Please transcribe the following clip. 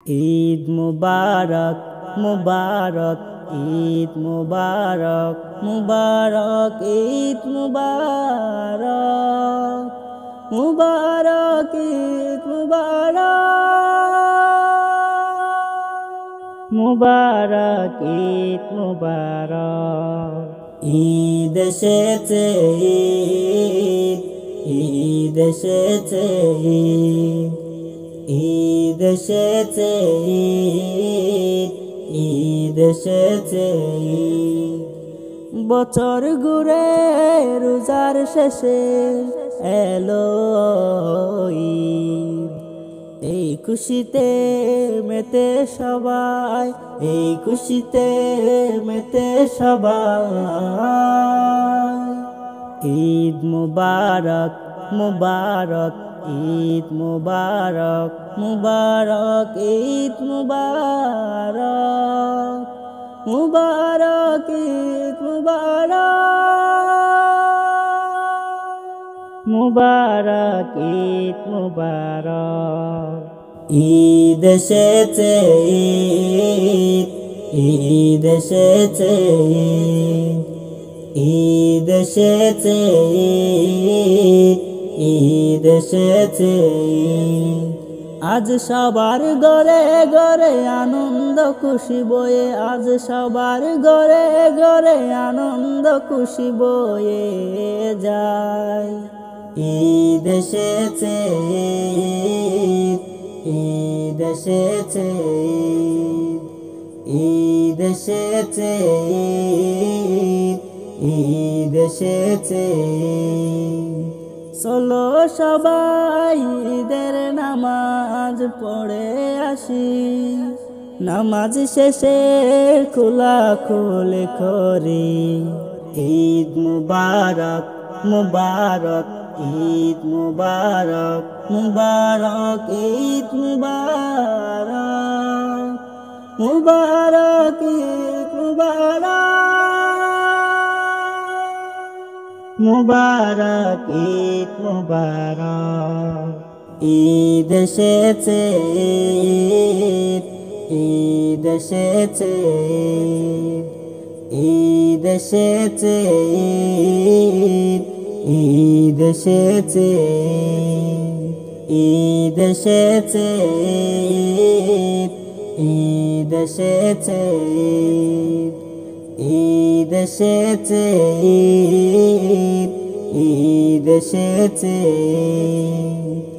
ঈদ মুবারক মুবারক ঈদ মুবারক মুবারক ঈদ মুবারক মুবারক ঈদ মুবারক মুবারক ঈদ মুবারক। ঈদ এসেছে ঈদ, ঈদ এসেছে ঈদ, ঈদ এসেছে ঈদ, ঈদ এসেছে ঈদ। বছর ঘুরে রোজার শেষে এলো ঈদ। এই খুশিতে মেতে সবাই, এই খুশিতে মেতে সবাই। ঈদ মুবারক মুবারক ঈদ মুবারক মুবারক ঈদ মুবারক মুবারক ঈদ মুবারক মুবারক ঈদ মুবারক। ঈদ এসেছে ঈদ, ঈদ এসেছে ঈদ, ঈদ এসেছে ঈদ, ঈদ এসেছে ঈদ। আজ সবার ঘরে ঘরে আনন্দ খুশি বয়ে, আজ সবার ঘরে ঘরে আনন্দ খুশি বয়ে যায়। ঈদ এসেছে ঈদ, ঈদ এসেছে ঈদ, ঈদ এসেছে ঈদ, ঈদ এসেছে ঈদ। চলো সবাই ঈদের নামাজ পড়ে আসি, নামাজ শেষে খোলাখুলি করি। ঈদ মুবারক মুবারক ঈদ মুবারক মুবারক ঈদ মুবারক মুবারক ঈদ মুবারক মুবারক ঈদ মুবারক। ঈদ এসেছে ঈদ, ঈদ এসেছে ঈদ, ঈদ এসেছে ঈদ, ঈদ এসেছে ঈদ, ঈদ এসেছে ঈদ, ঈদ এসেছে ঈদ, ঈদ এসেছে ঈদ, ঈদ এসেছে ঈদ।